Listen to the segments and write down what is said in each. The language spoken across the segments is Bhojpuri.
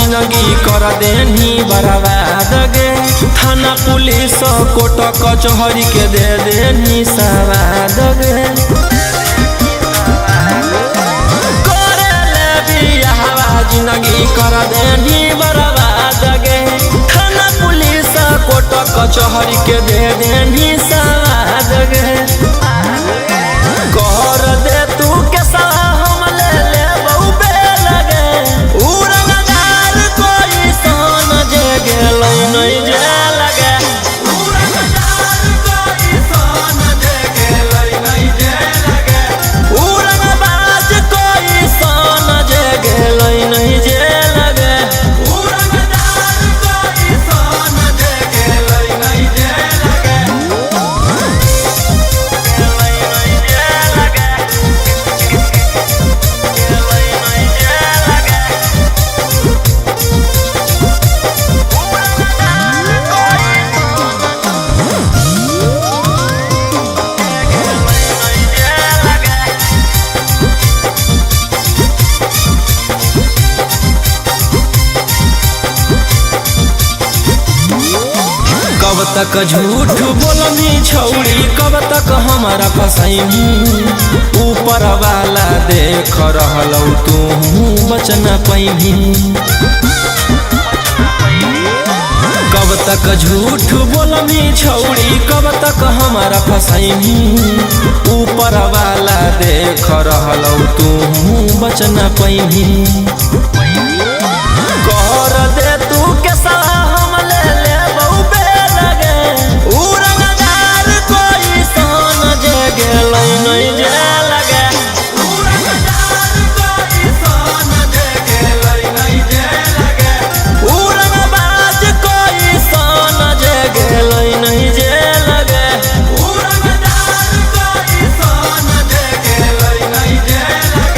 जिंदगी कर देनी बर्बाद गे। थाना पुलिस कोर्ट कचहरी के दे देनी सवाद गे। करे बियाहवा जिंदगी कर देनी बर्बाद गे। थाना पुलिस कोर्ट कचहरी के दे देनी सवाद गे। कर दे तू के हम ले ले बहु बेल गे। उड़नदार कोई सोन जे गेल नहीं जे लगे। उड़नदार कोई सोन जे गेल नहीं जे लगे। उड़नबाज कोई सोन जे गेल नहीं जे लगे। उड़नदार कोई सोन जे गेल नहीं जे लगे। कब तक झूठ बोलनी छौड़ी, कब तक हमारा फसैनी। ऊपर वाला देख रहलौ तू बच न पैनी। कब तक झूठ बोलनी छौड़ी, कब तक हमारा फसैनी। ऊपर वाला देख रहलौ तू बच न पैनी। कर दे तू के हम ले ले बहु बेल गे। उड़नदार कोई सोन जे गेल नहीं जे लगे। उड़नदार कोई सोन जे गेल नहीं जे लगे। उड़नबाज कोई सोन जे गेल नहीं जे लगे। उड़नदार कोई सोन जे गेल नहीं जे लगे।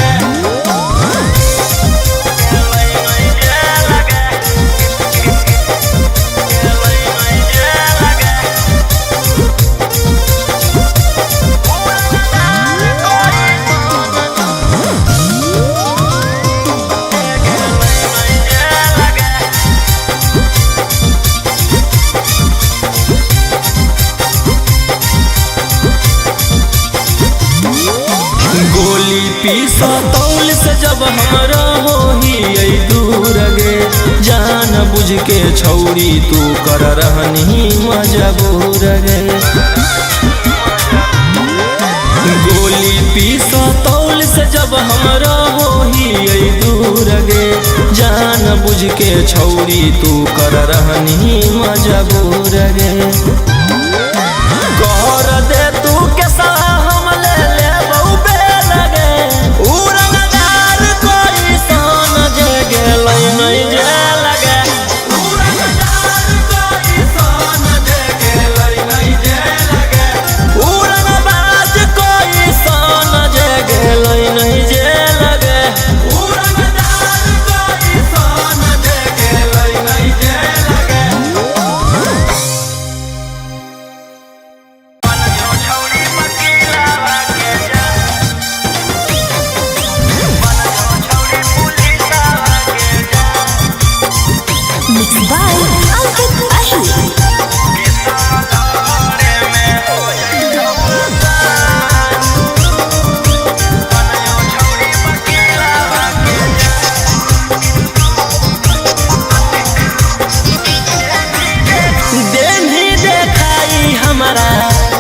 गोली पीसा तौल से जब हमरा होही दूर गे। जान बुझ के छौड़ी तू कर रहनी मजबूर गे। गोली पीसा तौल से जब हमरा होही दूर गे। जान बुझ के छौड़ी तू कर रहनी मजबूर गे। कर दे तू के हम ले ले बहु बेल गे। उड़नदार कोई सोन जे गेल नहीं जे लगे। उड़नदार कोई सोन जे गेल नहीं जे लगे। उड़नबाज कोई सोन जे गेल नहीं जे लगे। उड़नदार कोई सोन जे गेल नहीं जे लगे। Mixed by Alvin Ahir. देनी देखाई हमारा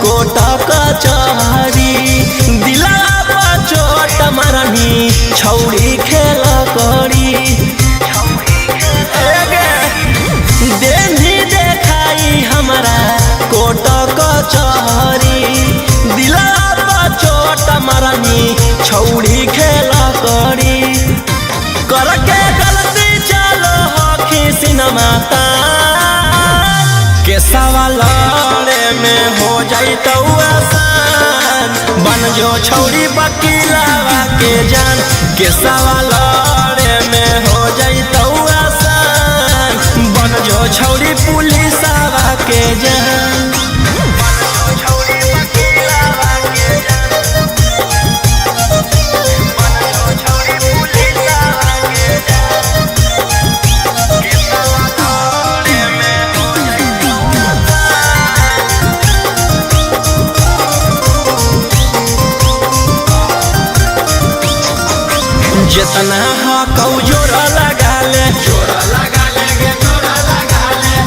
कोट कचहरी। दिला पर चोट मारनी छौड़ी खेल करी। देनी देखाई हमारा कोट कचहरी। दिला पर चोट मारनी छौड़ी खेल करी। करके गलती चलो हखी सिनेमा के सवाल में हो जाई तो आसान। बन जो छौड़ी वकीलवा के जान के सवाल में हो जाई तो आसान। बन जो छौड़ी पुलिसवा के जान। जितना हकौ जोरा लगा ले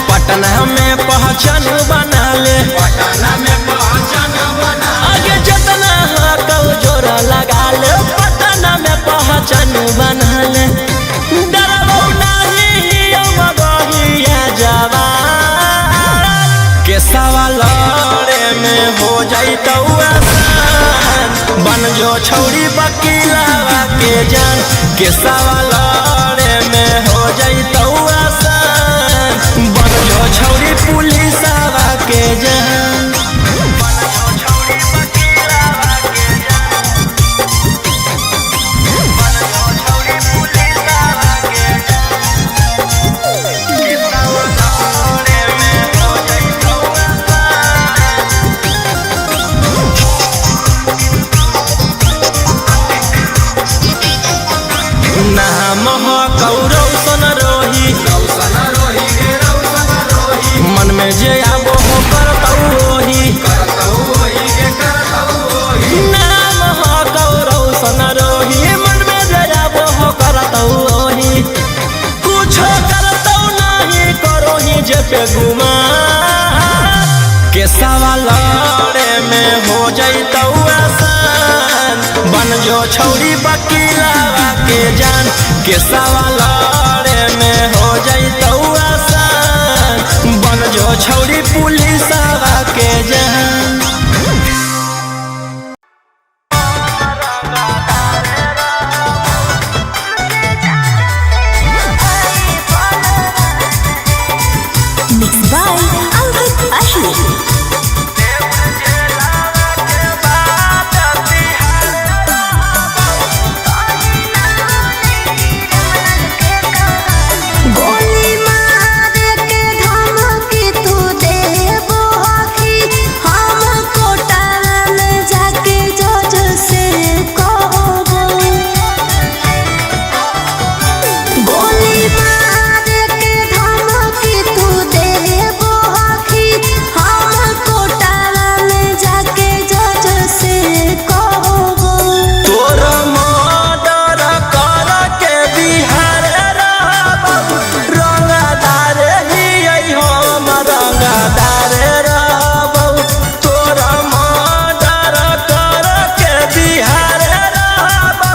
पटना में पहचान बना ले आगे जितना हकौ जोरा लगा ले पटना में पहचान बना ले डरबो नहीं मगहिया जवान के सवाल में हो जाइतौ आसान बन जो छौरी वकीलवा के जान के सवाल में हो जाइतौ आसान बन जो छौरी पुलिसवा के जान नाम कौरव सन रोही मन में जे आबो हो करतौ ओही नाम कौरव सन रोही मन में जे आबो हो करतौ ओही कुछो करतौ नहीं करोही जे पे गुमा के सवाल में हो जाइतौ आसान बन जो छौरी वकीलवा के जान के सवाल में हो जाइतौ आसान बन जो छौरी पुलिसवा के जान Mixed by Albert Ahmed. गोली मार के धमकी तू देबो हकी हम कोटा में जाके जज से कहबो गोली मार के धमकी तू देबो हकी हम कोटा में जाके जज से कहबो तोर मर्डर कर के बिहार रहबौ रंगदार ही हम रंगदार रहबौ तोर मर्डर कर के बिहार रहबौ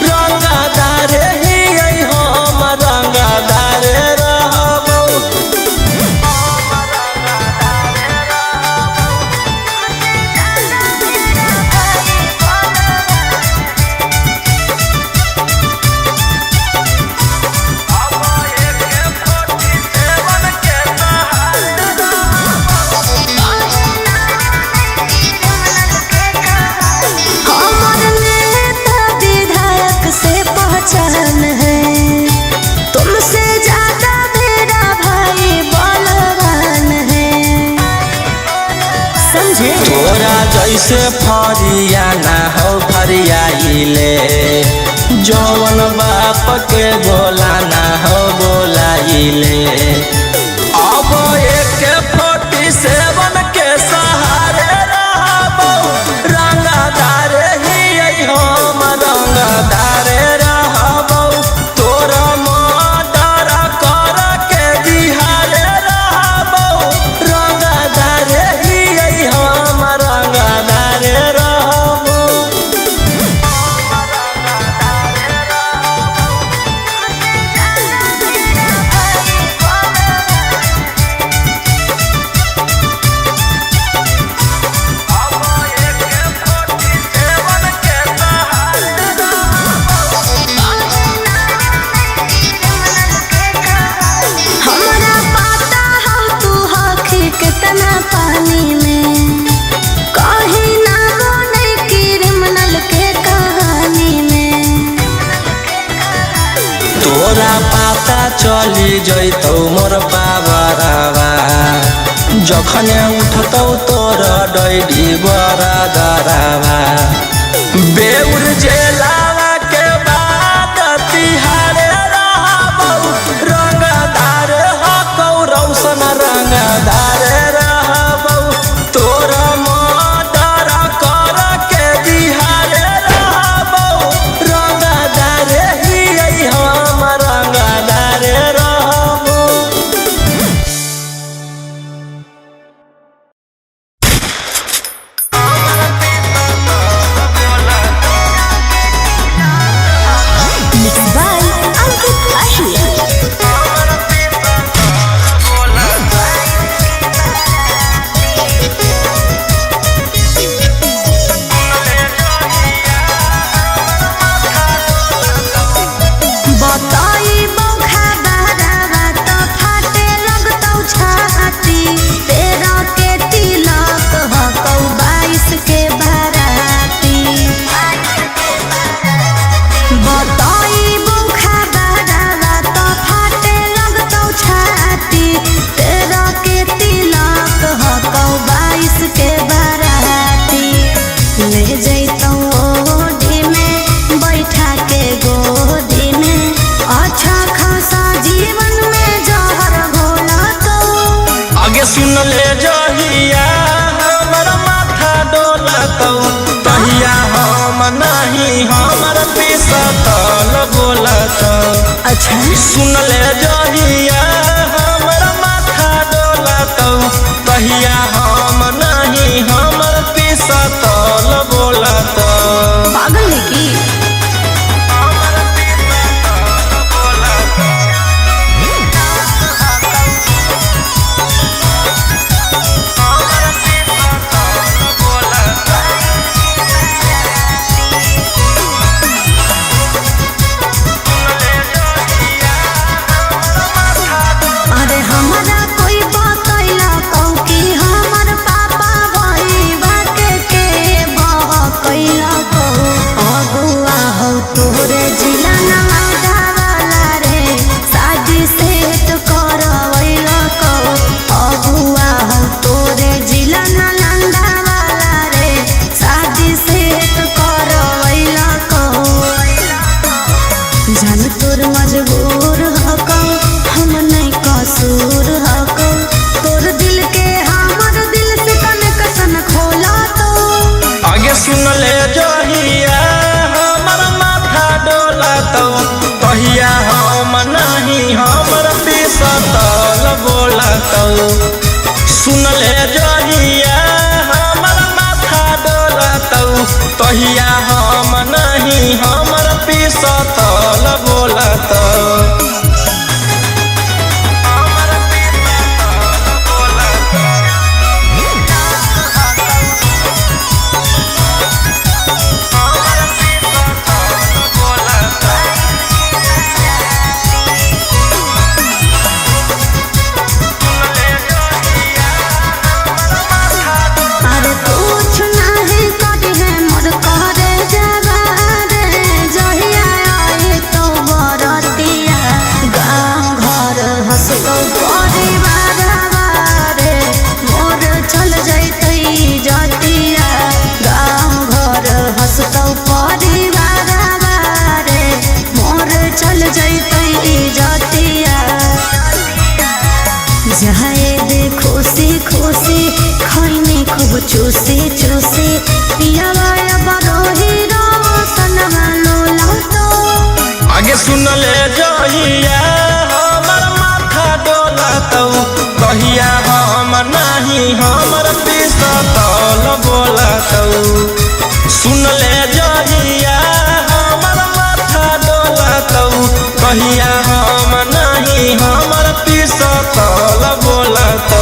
रंगदार ही हम रंगदार रहबौ हमर नेता विधायक से पहचान है तुमसे ज्यादा मेरा भाई बलवान है समझे तोरा जैसे फरिया ना हो फरियाइले जौन बाप के बोला ना हो बोलाइले अब AK-47 के सहारे रहबौ रंगदार ही हम रंगदार रहबौ तोरा मर्डर कर के बिहार रहबौ रंगदार ही हम रंगदार रहबौ हमरा पता हो तू हकी कितना पानी में कहीं ना बने क्रिमिनल के कहानी में तोरा पता चली जइतौ मोर बाबरवा जखन उठतौ तोर डैडी बरदरवा बेउर जेलावा के बाद तिहार रहबौ रंगदार हकौ रौशन रंगदार रहबौ तोरा मर्डर कर के बिहार रहबौ रंगदार अच्छा सुन ले जहिया हमर माथा डोलत तहिया हम नहीं हमर पिसतल बोलत। पागल है की मजबूर हको हम नहीं कसूर हको तोर दिल के हमर दिल से कनेक्शन खोला तो आगे सुन ले जहिया हमर माथा डोलत तहिया हम नहीं हमर पिसतल बोलत। सुन ले जहिया हमर माथा डोलत तहिया हम नहीं हमर पिसतल बोलत। खुशी खुशी खैनी खूब चूसी चूसी पिया बरोही रोशन लोला तो आगे सुन ले जहिया हमर माथा डोलत कहिया हम नहीं हमर पिसतल बोलत। सुन ले जहिया हमर माथा डोलत कहिया हम नहीं हमर पिसतल बोलत।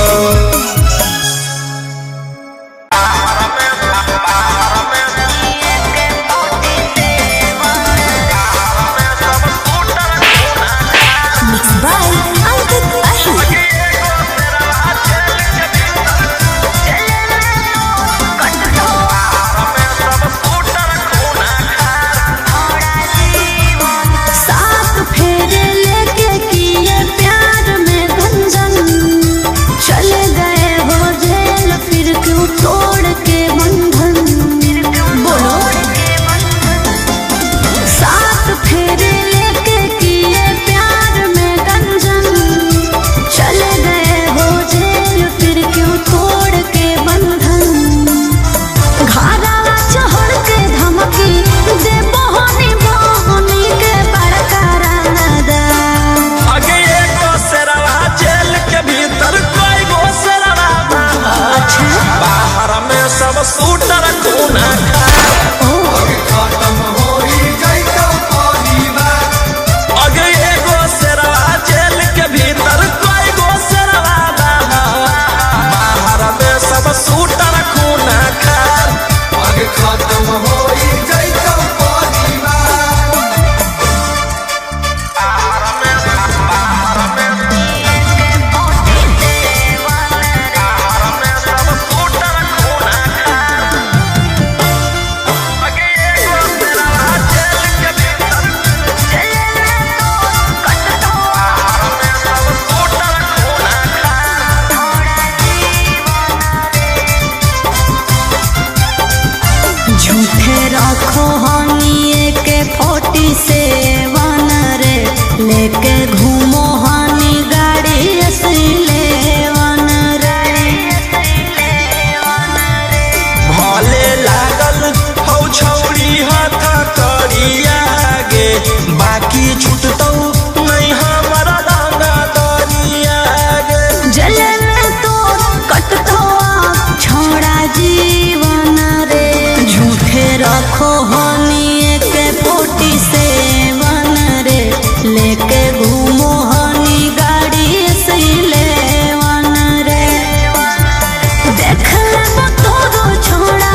फेरे लेके घूमो हनी गाड़ी से लेवन रे। देख ले तोरो छोड़ा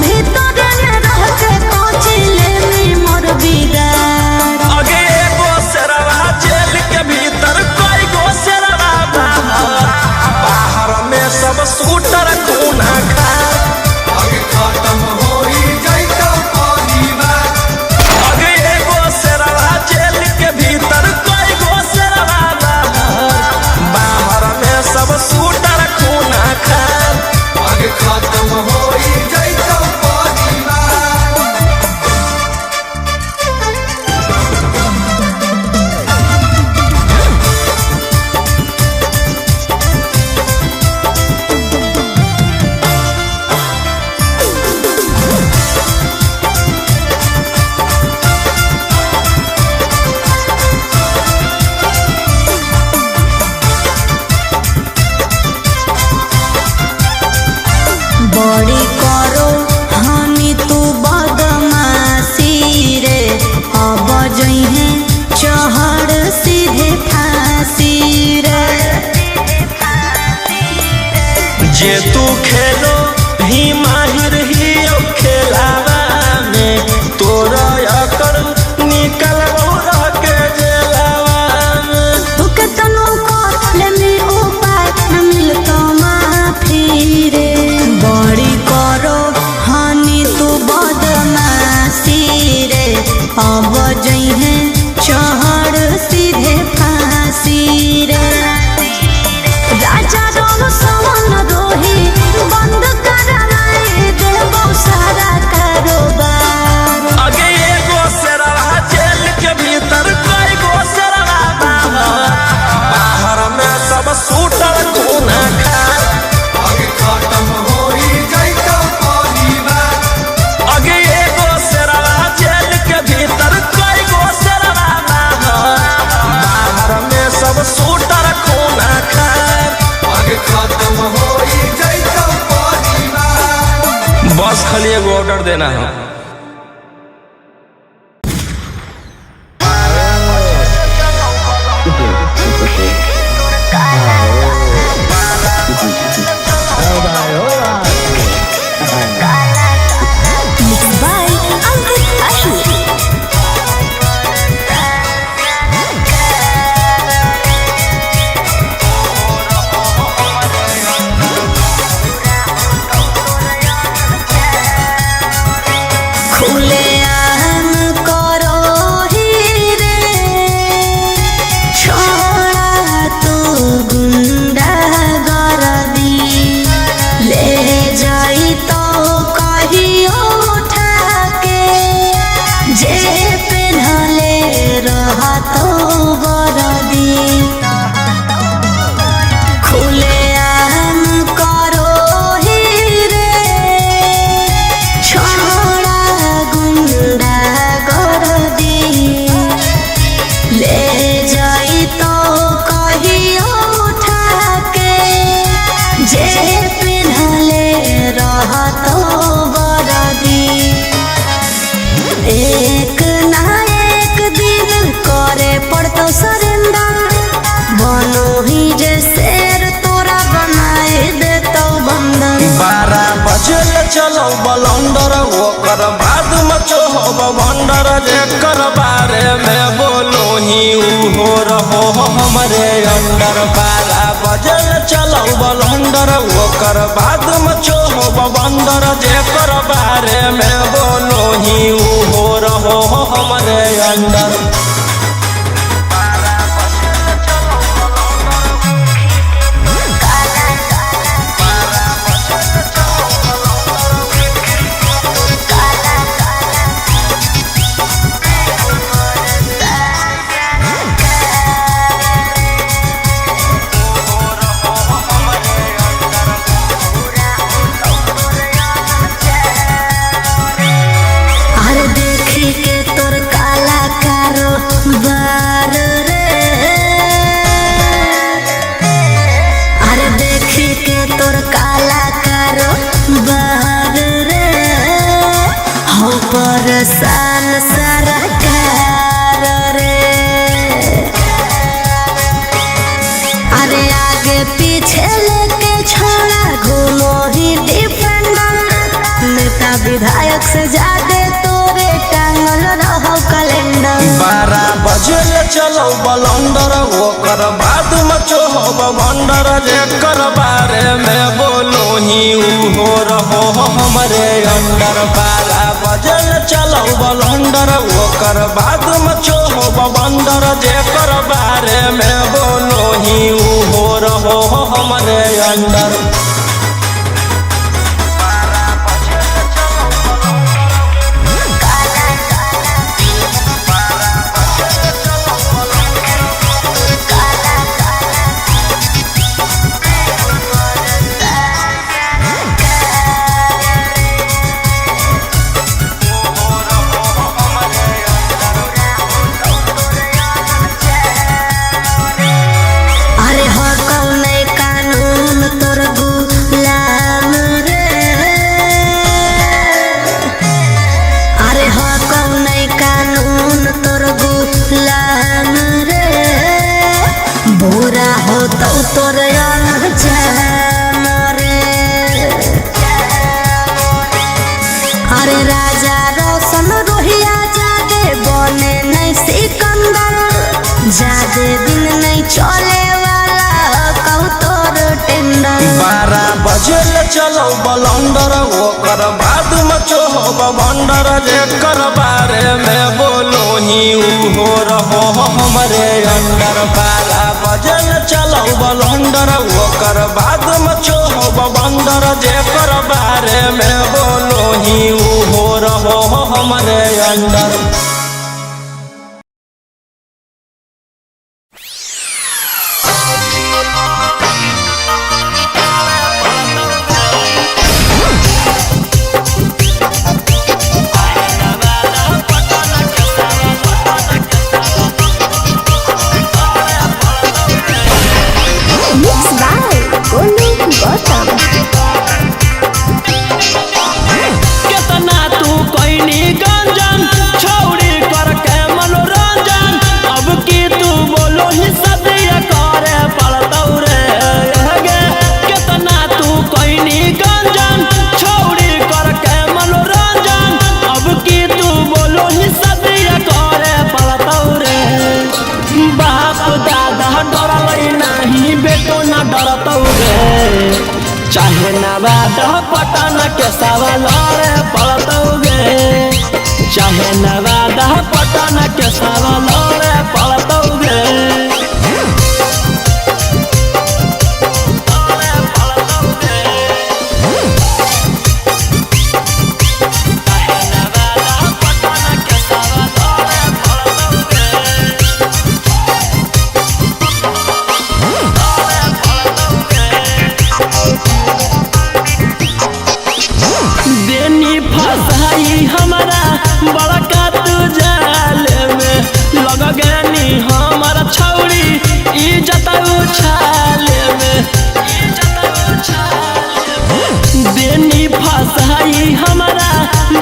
भीतर रह के पहुँची ले मोर बिगाड़। आगे एगो शेरवा जेल के भीतर कोई गो शेरवा बाहर में सब शूटर खूना खा। आगे खत्म होई जाइतो परिवार। आगे एगो शेरवा जेल के भीतर कोई गो शेरवा बाहर में सब शूटर खूना खा। आगे खत्म होई जाइतो परिवार। बड़ी करो हनी तू बदमाशी रे। अब जइहे चढ़ सीधे फांसी रे। जे तू खेलो ही माहिर ही खेलावा में तोरा अकड़ निकल रह के जेलावा में। तू के तनो को लेमी उपाय न मिलतो माफी रे। बड़ी करो हनी तू बदमाशी रे। अब जइहे चढ़ सीधे फांसी रे। राजा रोम सवन रोही बंद कराए देबो सारा कारोबार। आगे एगो शेरवा जेल के भीतर कोई गो शेरवा बाहर में सब शूटर खूना खा। आगे खत्म होई जाइतो परिवार। आगे एगो शेरवा जेल के भीतर कोई गो शेरवा बाहर में सब शूटर खूना खा। आगे खत्म होई जाइतो परिवार। बस खाली एगो ऑर्डर देना है। By Angkut Asyik. खुले आम करो ही रे। छोड़ा तू गुंडा गर्दी ले जाई तो कहियो उठा के। जे पेन्हले रहा तो वर्दी। खुले आम करो ही रे। छोड़ा गुंडा गर्दी ले जाई तो कहियो उठा के। जे पेन्हले रहा तो वर्दी। एक ना एक दिन करे पड़तो सरेंडर। बनो ही जे शेर तोरा बनाए देतो बंदर। 12 बजल चलो बलंडर ओकर बाद मचो हो भंडर। जेकर बारे में बोलो ही उहो रहो हमरे अंडर। 12 बजल चलो बलंडर ओकर बाद मचो हो बंदर। जेकर बारे में बोलो ही उहो रहो हमरे अंडर। अरे देखी के तोर काला कारो पीछे लेके छोड़ा घूमो ही डिफेंडर। नेता विधायक से ज्यादा तोरे टांगल रहो कैलेंडर। 12 बजे चलो बलंदर ओकर बाद मचो हो बंदर जेकर बारे में बोलो ही हो रहो हमरे अंदर। 12 बजे चलो बलंदर ओकर बाद मचो हो बंदर जेकर बारे में बोलो ही हो रहो हमरे अंदर। अरे राजा रोशन रोहिया जादे बने नहीं सिकंदर। जादे दिन नहीं चले वाला कहू तोर टेंडर। 12 बजे चलो बलंदर ओकर बाद मचो हो बंदर जेकर बारे में बोलो ही हो रहो हमरे अंदर। 12 बजे चलो बलंदर ओकर बाद मचो हो बंदर जेकर बारे में बोलो ही हो रहो हमरे अंदर। केतना तू कोइनी गंजन छौड़ी करके मनोरंजन। अब की तू बोलो ही सदिया करे पड़तौ रे गे। केतना तू कोइनी गंजन छौड़ी करके मनोरंजन। अब की तू बोलो ही सदिया करे पड़तौ रे। बाप दादा डरलै नाही बेटो ना डरतौ रे। चाहे नवाद पटन के सवाल पड़तौ गे। चाहे नवाद पटन के सवाल पड़तौ गे। देनी फसाई हमारा बड़का तू जाल में लग गनी हमारा छौड़ी इज्जत उछाल में। देनी फसाई हमारा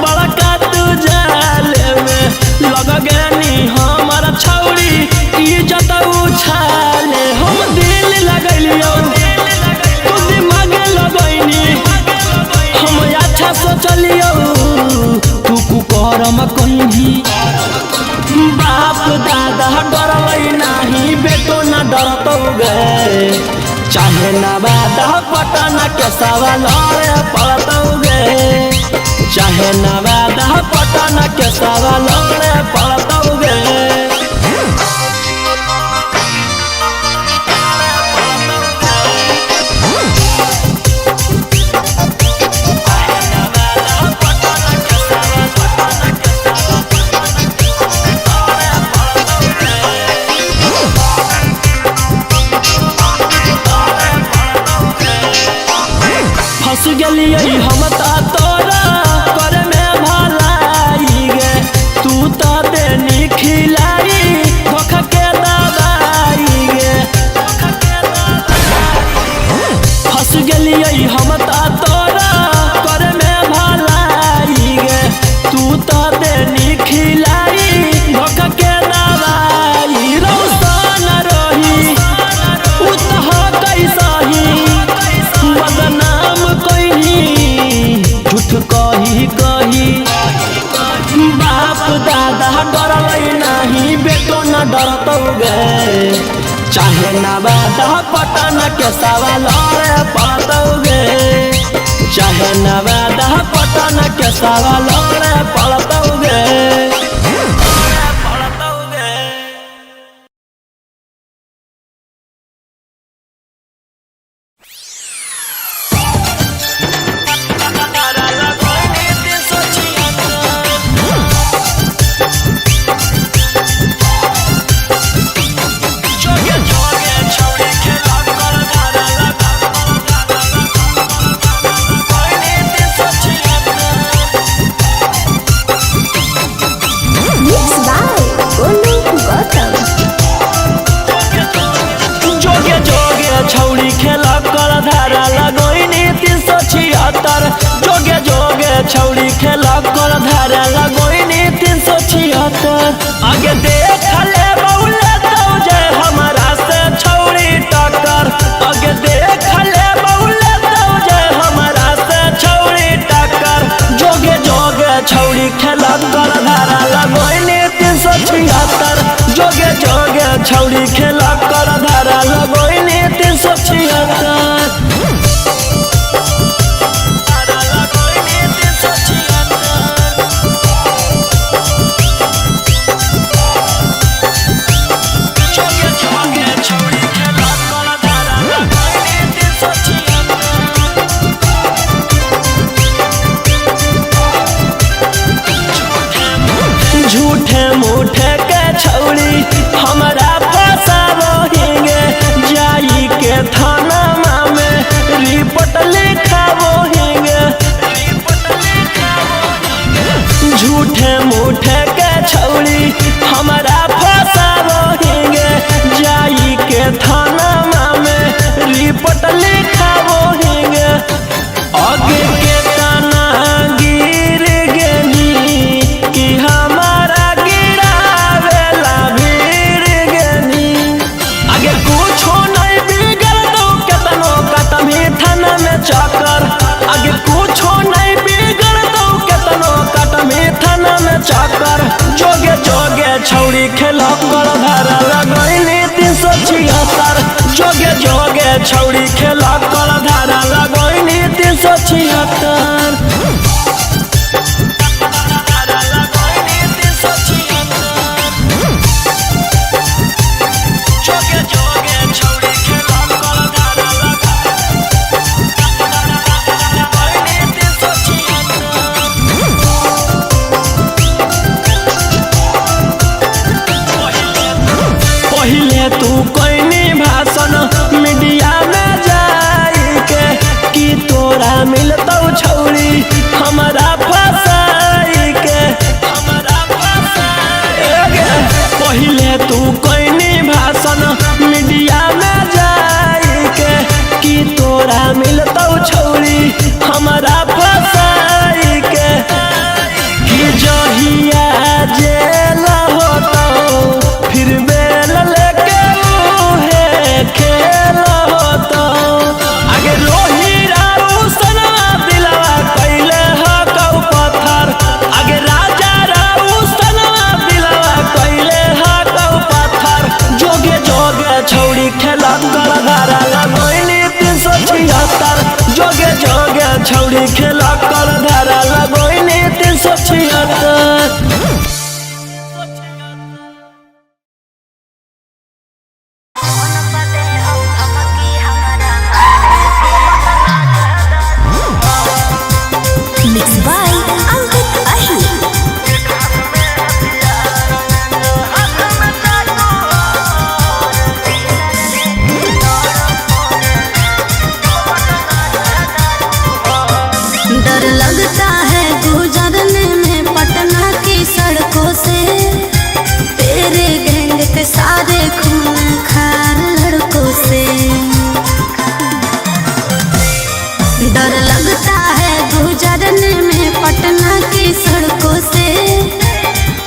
बड़का तू जाल में लग गनी हमारा छौड़ी इज्जत उछाल। हम दिल लगलियो तू दिमाग लगैनी हम अच्छा सोचलियो तू कुकरम कहीं। बाप दादा डरलै नाही बेटो ना डरतौ गे। चाहे नवाद पटन के सवाल पड़तौ गे। चाहे नवाद पटन के सवाल पड़तौ गे। फंस गेलियै हम तोरा करे में भलाई गे। तू तो देनी खिलाई धोखा के दवाई गे। फंस गेलियै हम तोरा करे में भलाई गे। तू तो देनी खिलाई धोखा के दवाई। रौशन रही उ तो कैसही चाहे नवादा पटन के सवाल पड़तौगे, चाहे नवादा पटन के सवाल पड़तौगे। छौड़ी खेला कर धारा लगोइनी 376, जोगे जोगे छौड़ी खेला कर धारा लगोइनी 376। आगे देख ले बउले तो जे हमारा से छौड़ी टक्कर, आगे देख ले बउले तो जे हमारा से छौड़ी टक्कर। जोगे जोगे छौड़ी खेला कर धारा लगोइनी 376, जोगे जोगे छौड़ी खेला कर धारा लगोइनी 376। झूठे मूठे के छौड़ी हमारा फसावोहिंगे, जाई के थाना में रिपोर्ट लिखावोहिंगे। झूठे मूठे के छौड़ी हमारा फसावोहिंगे, जाई के थाना में रिपोर्ट लिखावोहिंगे। आगे के तना गिर गेनी कि हमारा गिरावेला भीड़ गेनी। आगे कुछो नहीं बिगड़ दो केतनो कटमी थाना में चक्कर, आगे कुछो नहीं बिगड़ दो केतनो कटमी थाना में चक्कर। जोगे जोगे छौड़ी खेला कर धारा लगोइनी 376, जोगे जोगे छौड़ी खेला कर धारा लगोइनी 376। पहिले तू कोइनी भाषण मीडिया में जाई के कि तोरा मिलतौ छौड़ी हमारा फसाई के। पहिले तू कोइनी भाषण मीडिया में जाई के कि तोरा मिलतौ छौड़ी हमारा फसाई के। कि जहिया जेल होतौ फिर बेल लेके उहे खेल होतौ। आगे रोही राऊ सनवा दिलवा कैले हकौ पत्थर, आगे राजा राऊ सनवा दिलवा कैले हकौ पत्थर। जोगे जोगे छौड़ी खेला कर धारा लगोइनी 376, जोगे जोगे छौड़ी खेला कर धारा लगोइनी 376। Mixed by Ankit Ahi. डर लगता है गुजरने में पटना की सड़कों से, तेरे गैंग के सारे खून खार लड़कों से। डर लगता है गुजरने में पटना की सड़कों से,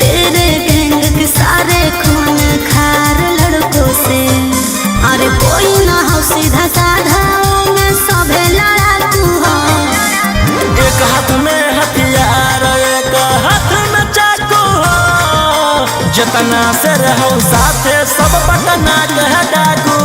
तेरे गैंग के सारे खून खार लड़कों से। अरे कोई ना हो सीधा साधा में सभे लड़ाकू हो। एक हाथ में हथियार एक हाथ में चाकू हो, जितना से रहो साथे सब पटना के डाकू।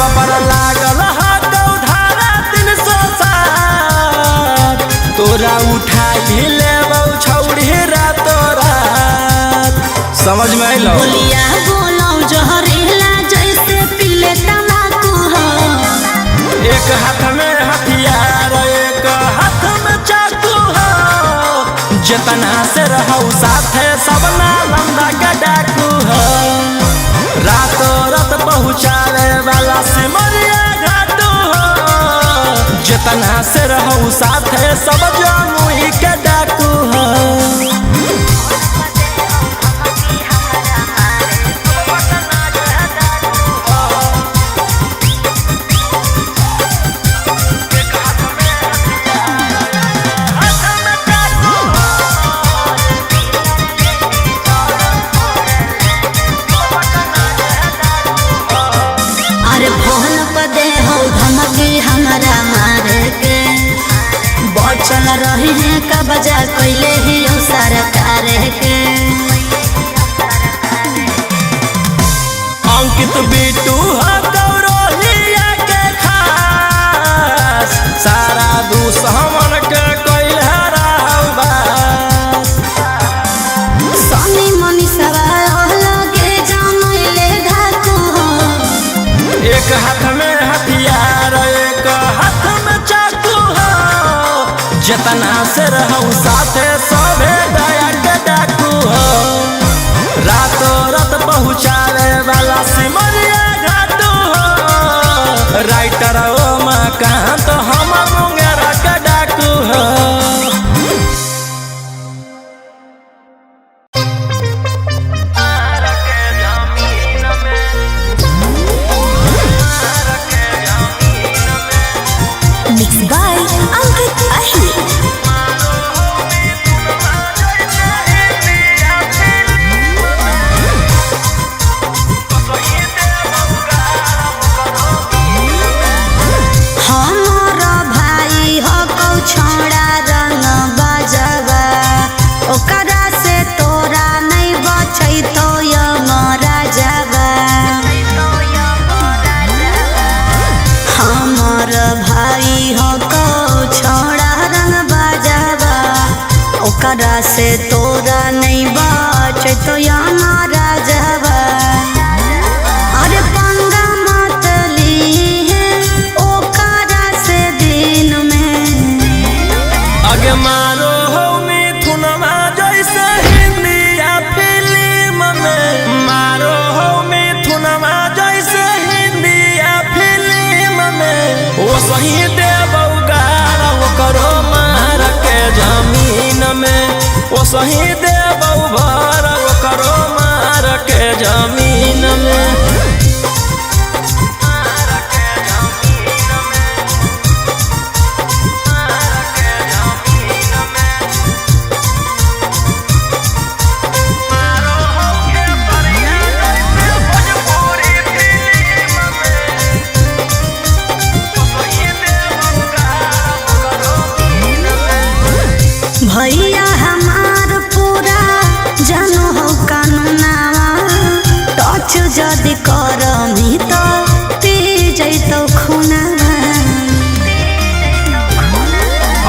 सब पर लागल हाथों धारा 360 तोरा उठाई लेबौ छौड़ी रातो रात। समझ में आइलो? बोलिया बोलो जहरीला जैसे पीले तम्बाकू हो। एक हाथ में हथियार एक हाथ में चाकू हो। जितना से रहू साथे सब नालंदा के डाकू हो। रातों रात पहुँचावे वाला सिमरिया घाटू हो। जितना से रहू साथे सब जमुई के डाकू हो। अरे फोन पर दे हो धमकी हमारा मारे के बचल रही है का बजा कैले ही सरकार के। अंकित बिटू हो गौरलिया के खास सारा दुश्मन के कैल हराबास। सनी मनीषवा लगे जानले धाकू हो। एक हाथ में हथियार एक हाथ में चाकू हो। जितना से रहू साथे सबे दया के डाकू हो। रातों रात पहुँचावे वाला सिमरिया घाटू हो। राइटर ओ मकान तो हम मुंगेरा के डाकू हो। Mixed by Ankit Ahir. हमारा भाई हो कौ छोड़ा रंग बजवा ओकरा से तोरा नहीं बचै तो यमरा जवा। हमार भाई हो कौ छोड़ा रंग बजवा ओकरा से तोरा नहीं बचै तो यमरा जवा। अरे पंगा मत लीहे ओकरा से दिन में। आगे मारो हो मिथुनमा जैसे हिंदिया फिल्म में। मारो हो मिथुनमा जैसे हिंदिया फिल्म में। वो सही देबौ गारा वो करो मार के जमीन में। वो सही देबौ भर वो करो मार के जमीन में। भैया हमार पूरा जानो हो कानूनावा टच जदि करमी तो पी जैतो खुनावा।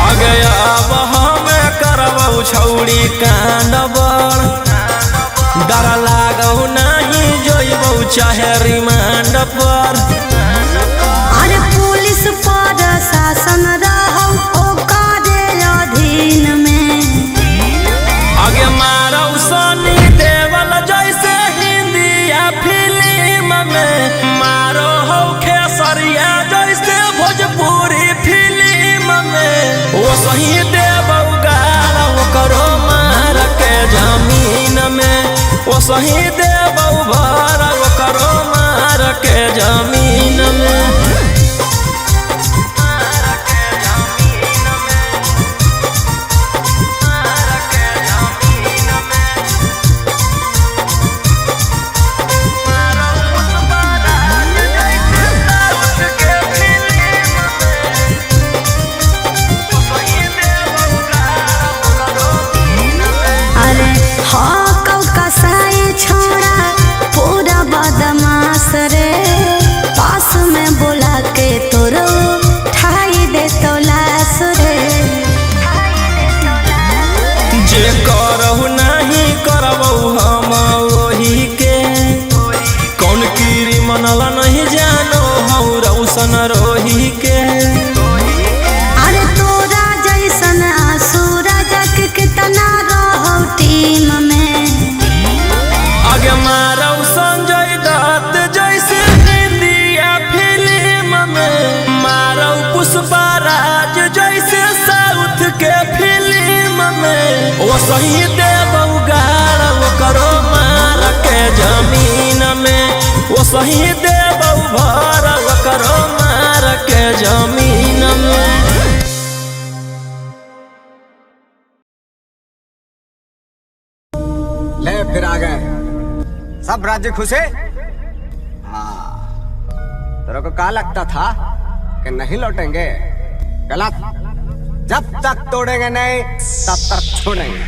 आगे अब हमें करबौ छौड़ी कांड बड़। डर लागौ नहीं जोइबौ चाहे रिमांड पर। अरे पुलिस पर शासन रहौ ओकरे अधीन में। आगे मारौ सनी देवल जैसे हिंदिया फिल्म में। मारो हो खेसरिया जैसे भोजपुरी फिल्म में। वो सही देबौ गारा वो करो मार के जमीन में। वो सही देबौ भर वो करो मार के जमीन में। अरे हाँ कौ कसाई छोड़ा वो सही देव उगाड़ करो मार के जमीन में, वो सही देव भर करो मार के जमीन में। ले फिर आ गए सब राज्य खुश है। हाँ, तेरे को क्या लगता था कि नहीं लौटेंगे? गलत। जब तक तोड़ेंगे नहीं तब तक छोड़ेंगे।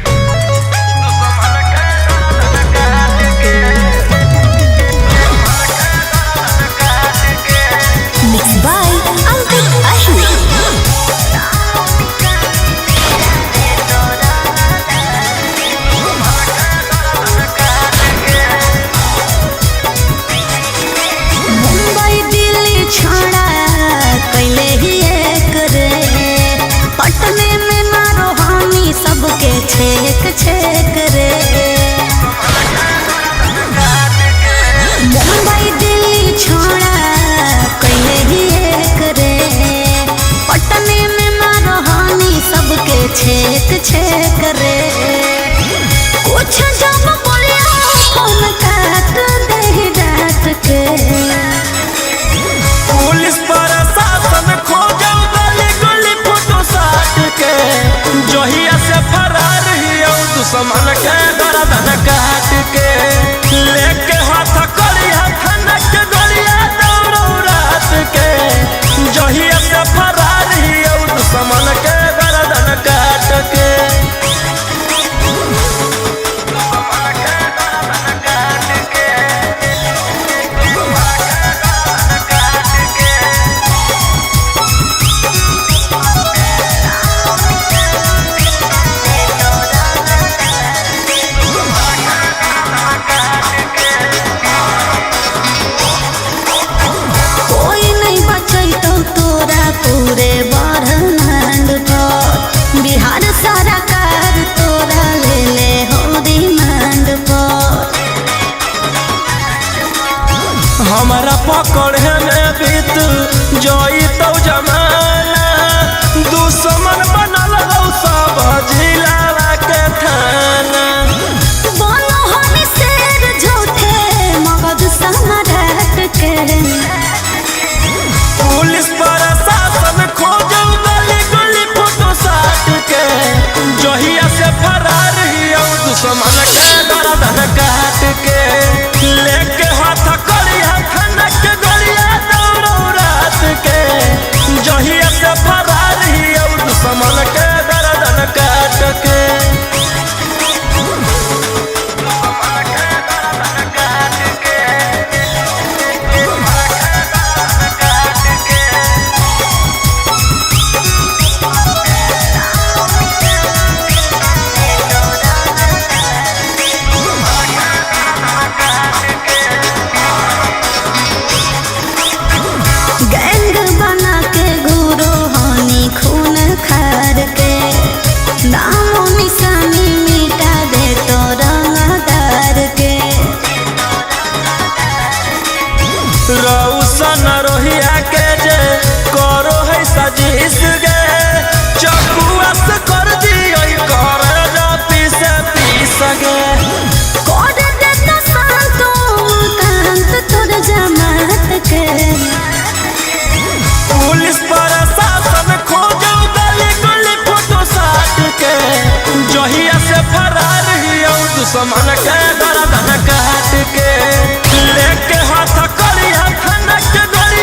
Mixed by Ankit Ashmi. Mumbai Delhi छोड़ा कैले ही एक रे, पटने में मारो हामी सबके छेक छेक रे। मुंबई दिल्ली छोड़ा कैले ही एक रे, पटने में मारो हामी सबके छेक छेक रे। कुछ जब बोलिया फोन काट दे डांट के, पुलिस प्रशासन खोजो गली गली फोटो साट के, जहिया से फरार हियो दुश्मन के गर्दन काट के, लेके हाथ करिया खनक गलिया दौड़ो रात के, जहिया से फरार हियो दुश्मन के गर्दन काट के। कोई नहीं बचैतो तोरा पूरे ब्रह्मांड पर, बिहार सरकार तोरा ले ले हो रिमांड पर। हमारा पकड़े में बीत जोई तो जमाना, दुश्मन बनल हो सब जिला के थाना। बोलो हम शेर झूठे मगध सम्राट के, पुलिस प्रशासन खोजो गली गली फोटो साट के, जहिया से फरार हियो दुश्मन के गर्दन काट के, लेके हाथ करिया खनक गलिया दौड़ो रात के, जहिया से फरार हियो दुश्मन के गर्दन काट के। गैंग बना के गुरु हानि खून खार के, नामो निशानी मिटा दे तो रंगदार के। रौशन रोहिया के जे करो है सजीस गे, चकुआ से कर दियो कर जा पीस पीस गे। कोड दे तो शांतो कांत तोर जमात के, पुलिस प्रशासन खोजो गली गली फोटो साट के, जहिया से फरार हियो दुश्मन के गर्दन काट के, लेके हाथ करिया खनक गलिया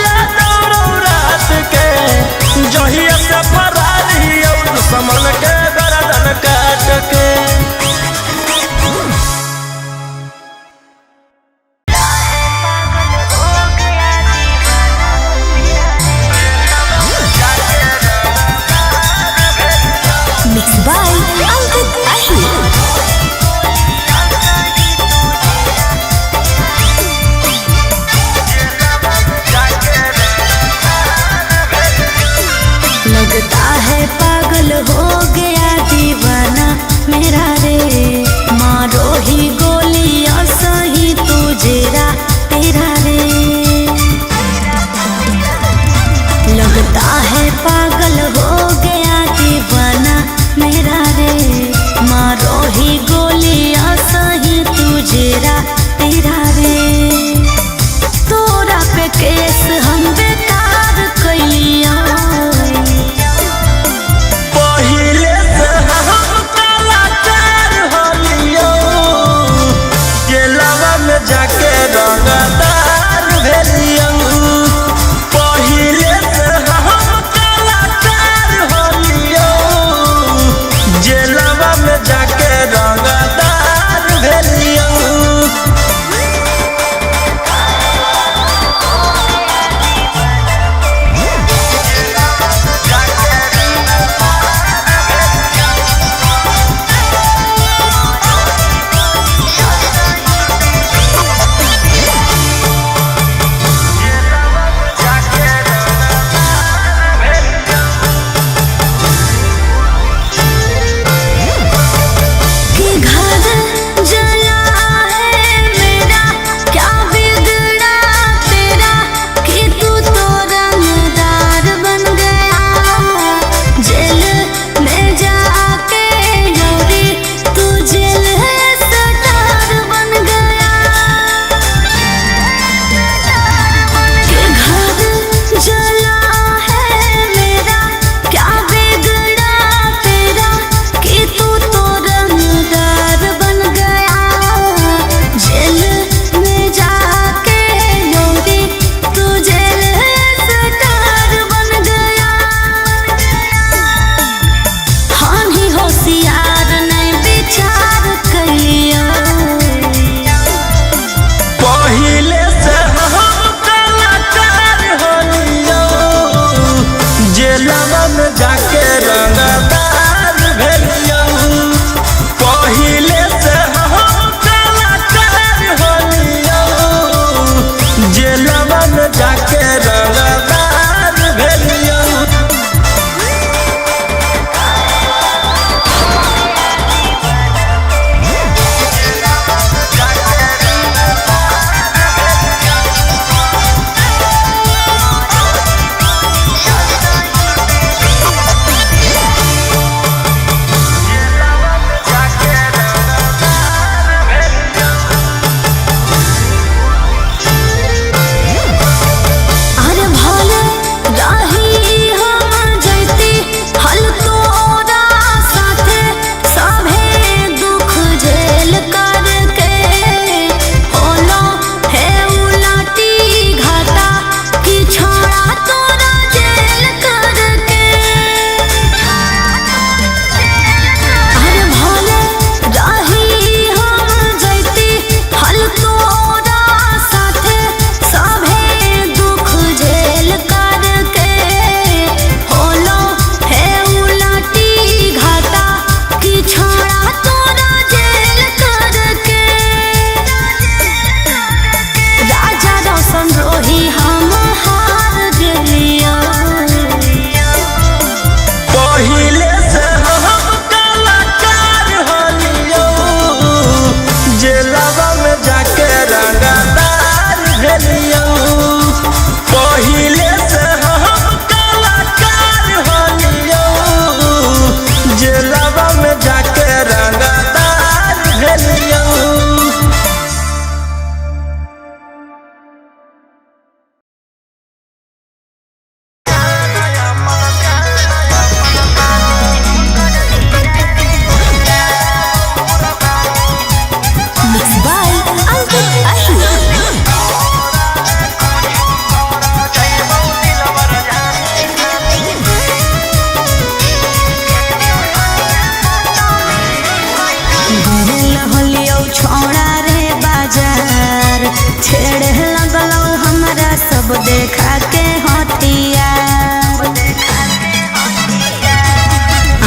सब देखा के हथियार।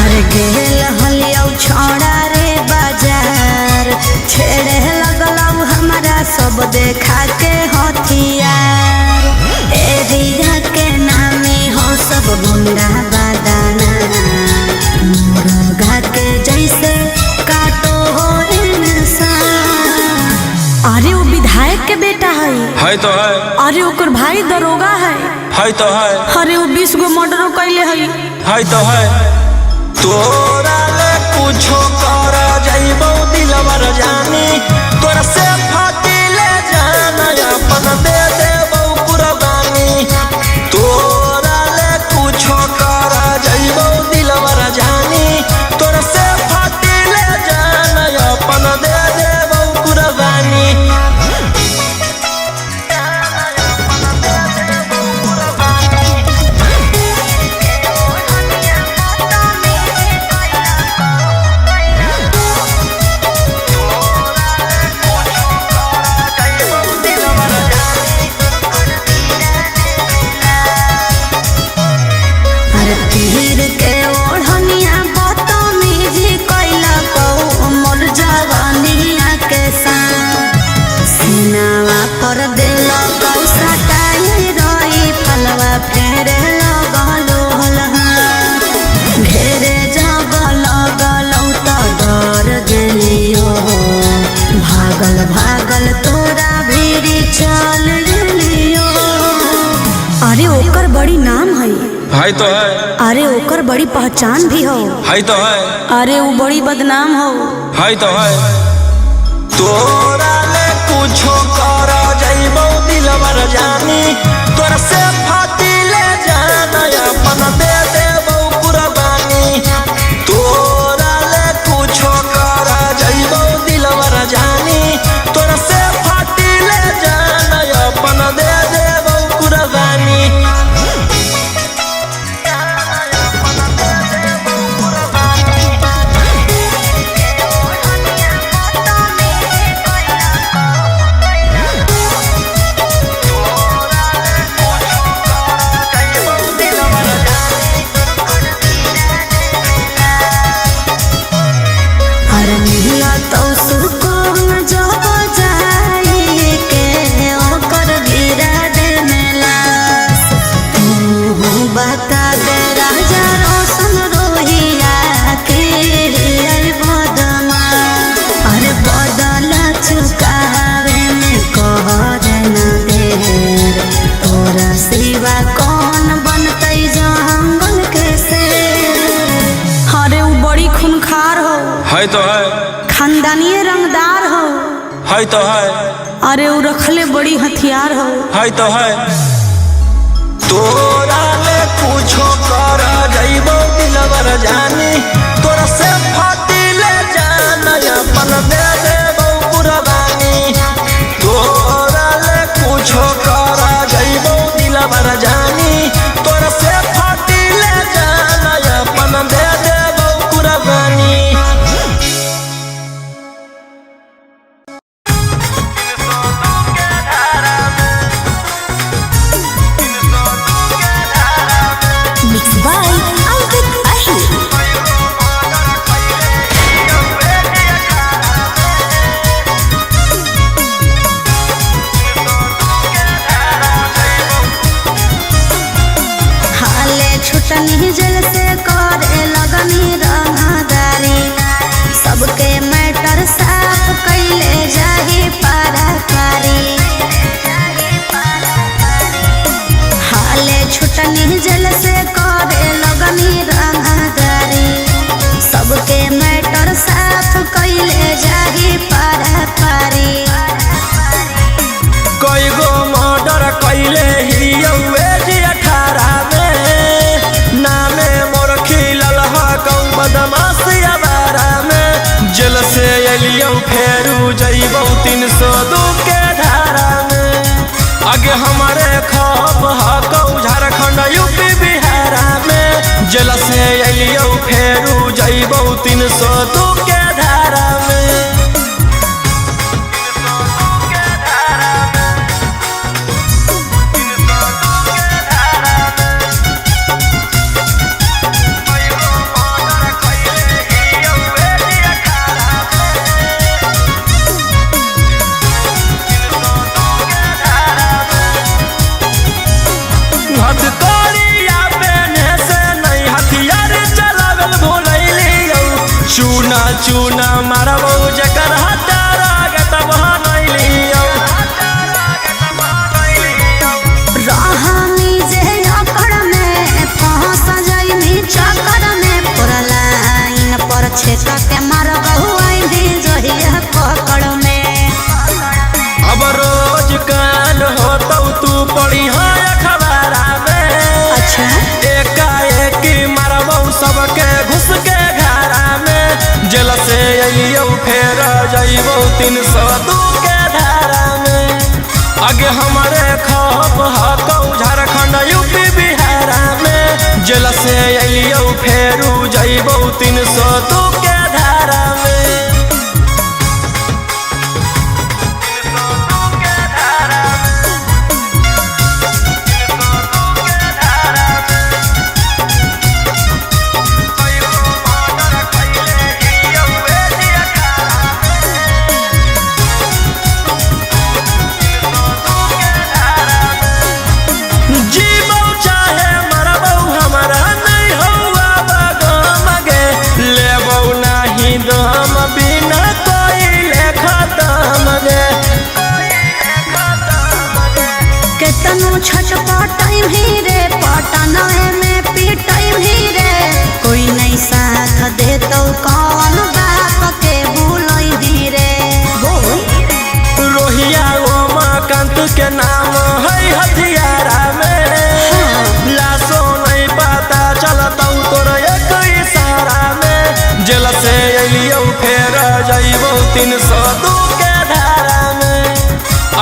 अरे गेल हलियौ छोड़ा रे बाजार, छेड़े लगलौ हमारा सब देखा के हथियार। एरिया के नामे हो सब गुंडा बादाना, मुर्गा के जैसे काटो हो इंसान। अरे वो विधायक के बेटा है तो है। अरे ओकर भाई दरोगा है तो है। अरे वो 20 गो मर्डर कैले है तो है। तोरा ले कुछो कर जाइबो दिलवर जानी, तोरा से फाटी ले जाना अपन दे देबो कुर्बानी। तोरा ले कुछो कर जाइबो दिलवर जानी, तोरा से फाटी ले जाना अपन दे देबो कुर्बानी। तीर के ओढ़निया बदतमीजी कैला कौ मोर जवानिया के साथ। सीनावा पर दिल कौ सटाई रही फलवा फेरे लगलो हलहा। घेरे जब लगलौ त डर गेलियो, भागल भागल तोरा भीरी चल गेलियो। अरे ओकर बड़ी नाम है तो है। अरे ओकर बड़ी पहचान भी हो तो है। अरे वो बड़ी बदनाम हो तो है। तोरा ले कुछो कर जाइबो दिलवर जानी, तोरा से फाटी ले जाना अपन दे देबो कुर्बानी। तोरा ले कुछो कर जाइबो दिलवर जानी, तोरा से फाटी ले जाना अपन दे देबो कुर्बानी। तो है। खानदानीय रंगदार हो तो है। अरे वो रखले बड़ी हथियार हो तो है। तोरा ले कुछो कर जाइबो दिलवर जानी, तोरा से फाटी ले जाना अपन दे देबो कुर्बानी। तोरा ले कुछो कर जाइबो दिलवर जानी, तोरा से फाटी ले जाना अपन दे देबो कुर्बानी। छुटनी जल से करे लगनी रंगदारी, सबके मैटर साफ कैले जाही पारा पारी। हाले छुटनी जल से करे लगनी रंगदारी, सबके मैटर साफ कैले जाही पारा पारी। कई गो मर्डर कैले ही 18 में, नामे मोर खिलल हकौ बदमाशिया बारा में। जेल से एलियौ फेरू जइबौ 302 के धारा में। आगे हमारे खप हकौ झारखंड यूपी बिहारा में। जेल से एलियौ फेरू जइबौ 302 के धारा में। चूना मारबो जकर हटारा के तब नैलियो रहनी जे अकड़ में फंस जाइनी चक्कर में पूरा लाइन पर छेक के मारबहु आइनी जहिया पकड़ में। अब रोज काल होतौ तू पड़ी है अखबारा में। अच्छा एकाएक मारबौ सबके घुस के घरा में। जेल से अइयौ फेर जइबौ 302 के धारा में। आगे हमारे खप हकौ झारखंड यूपी बिहारा में। जेल से अइयौ फेरू जइबौ 302 के धारा में। जीबौ चाहे मरबौ हमारा नहीं हौआ बगम गे। लेबौ नहीं दम बिना कोई खत्म गे। केतनो छटपटाई भी रे पटना में पिटाई भी रे कोई नहीं साथ दे तो कौन बाप के भूलई भी रे। रोहिया उमाकांत के नाम है हथियारा में। लाशो नहीं पता चलतौ तोर एक इशारा में। जेल से अइयौ फेर जइबौ 302 के धारा में।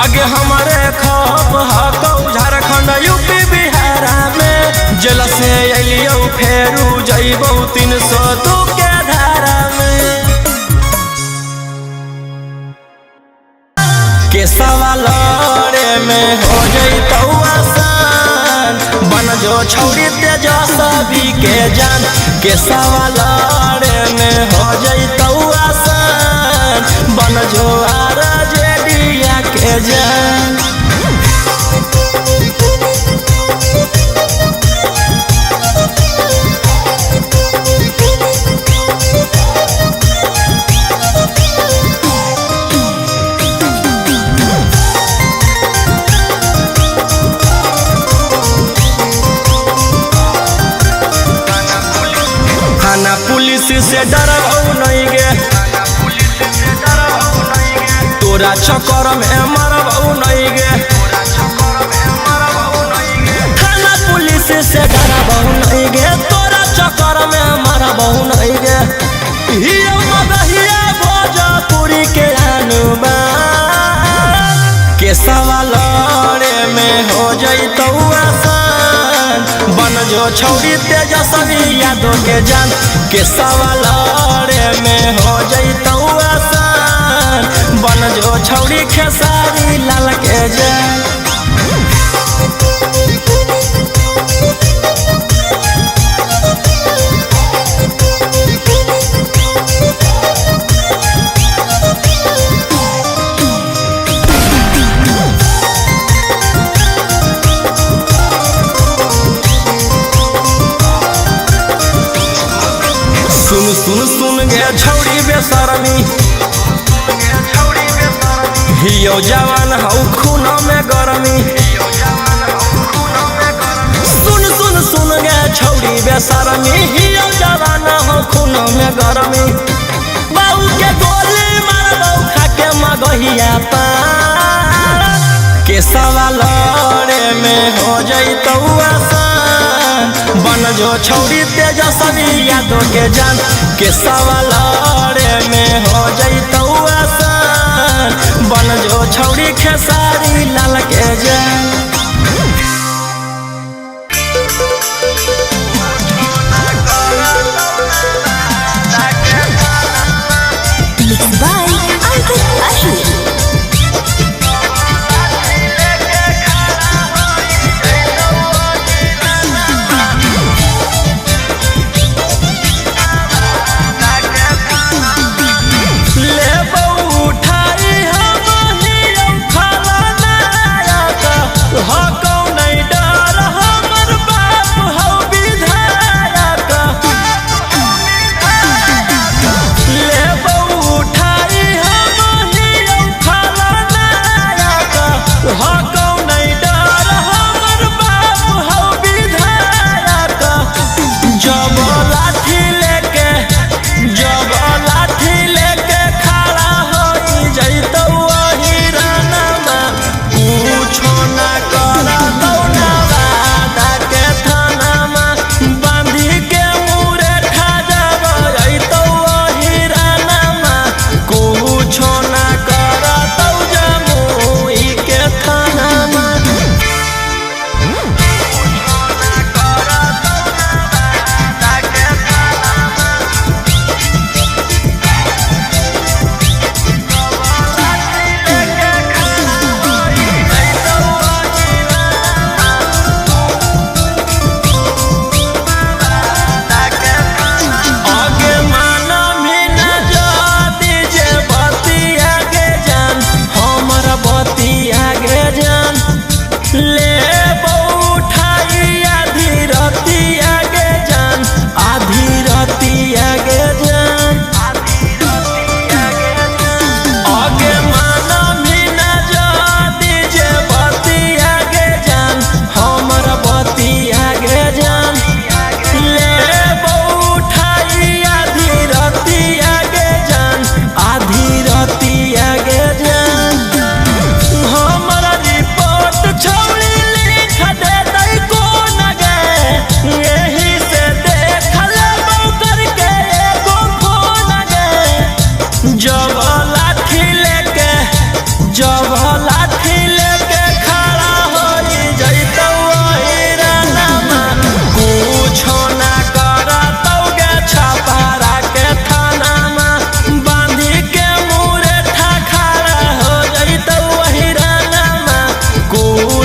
आगे हमारे खप हकौ झारखंड यूपी बिहारा में। जेल से अइयौ फेरू जइबौ 302 के धारा में। केसवा लड़े में हो जइतौ आसान। बन जो छौरी तेजस्वी के जान। केसवा लड़े में हो जइतौ आसान। बन जो RJD के जान। थाना पुलिस से डरबौ नहीं गे। तोरा चक्कर में मरबौ नहीं गे। थाना पुलिस से डरबौ नहीं गे। तोरा चक्कर में मरबौ नहीं गे। हिया मदहिया भोजपुरी के अनुमान। केसवा लड़े में हो जइतौ आसान। बन जो छौरी तेजस्वी यादव के जान। केसवा लड़े में हो जइतौ आसान। बन जो छौरी खेसारी लाल के जान। सुन गे छौरी बेशरमी। हियो जवान हौ खून में गरमी। सुन गे छौरी बेशरमी। हियो जवान हौ खून में गरमी। बाऊ के गोली मारबौ खाके मगहिया पार। केसवा लड़े में हो जइतौ आसान। बन जो छौरी तेजस्वी यादव के जान। केसवा लड़े में हो जइतौ आसान। बन जो छौरी खेसारी लाल के जान। Mixed by Uncle Ashley. लेबौ उठाई हम हियो खलनायक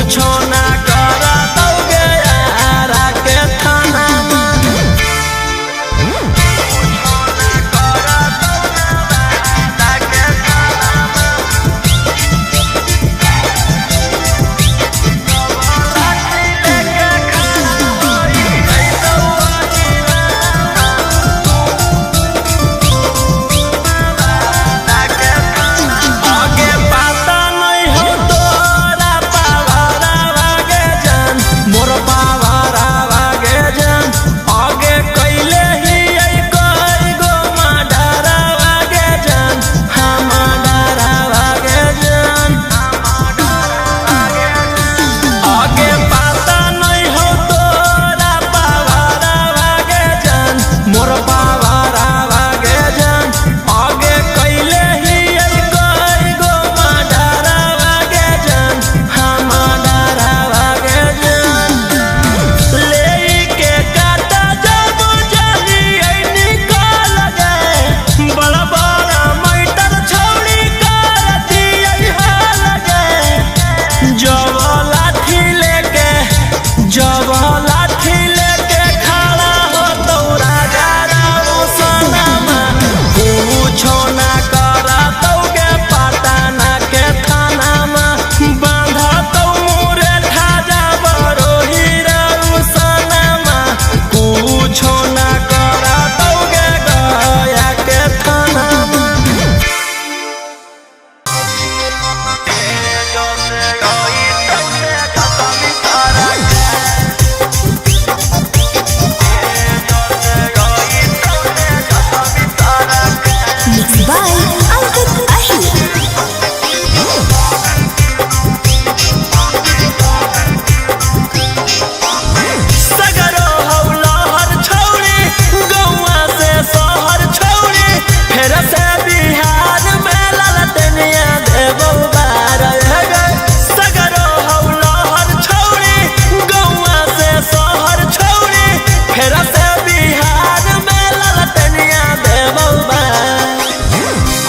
पूछो ना करा दोगे यारा के थाना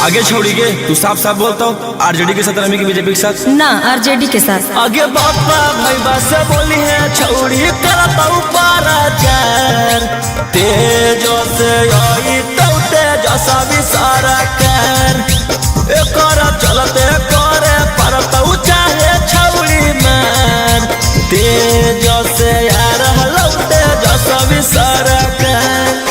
आगे छोड़ी के तू साफ साफ बोलता हूँ आरजेडी के साथ रमी की बीजेपी के साथ ना आरजेडी के साथ। आगे बापा भाई बस बोली है छोड़ी करता हूँ पाराचार तेजो से आई तो तेजो सभी सारा कर कर चलते करे परता हूँ चाहे छोड़ी मार तेजो से यार हलो तेजो सभी सारा कर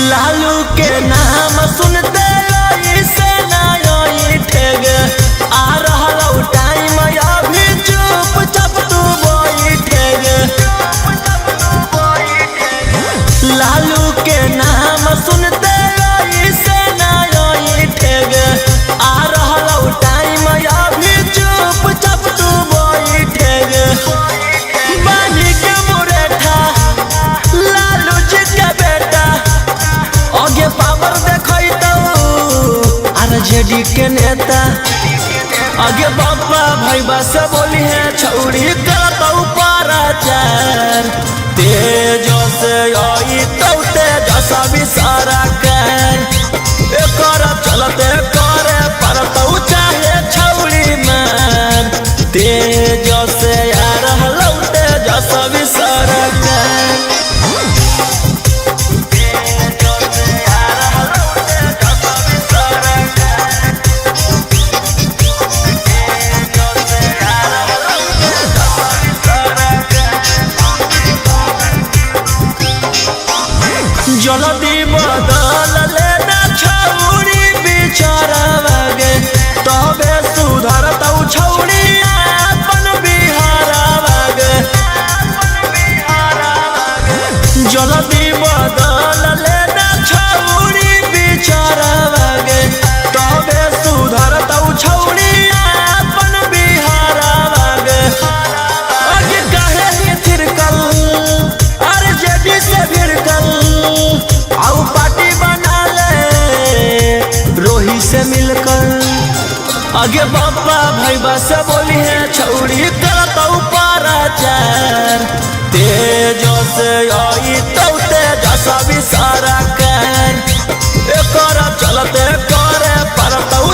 लालू के नाम सुनते से नई ठेग आ रहा टाइम अभी चुपचाप तू बैठेग लालू के नाम सुनते से नई ठेग आ रहा टाइम अभी चुपचाप तू बैठेग बानी के मुरेठा लालू जी के बेटा आगे पावर देखई तो आरजेडी के नेता आगे बापा भाई बस बोली है छौड़ी करता पाराचार तेजो से आई तो तेजो सभी सारा कर कर चलते करे परता चाहे छौड़ी मार तेजो से यार हलो तेजो सभी सारा कर जल्दी बदल लेना आगे बाबा भाई से बोली है छौड़ी करतौ पाराचार तेजो से आई तो तेजसा भी सारा कर एकर चलते करे परतौ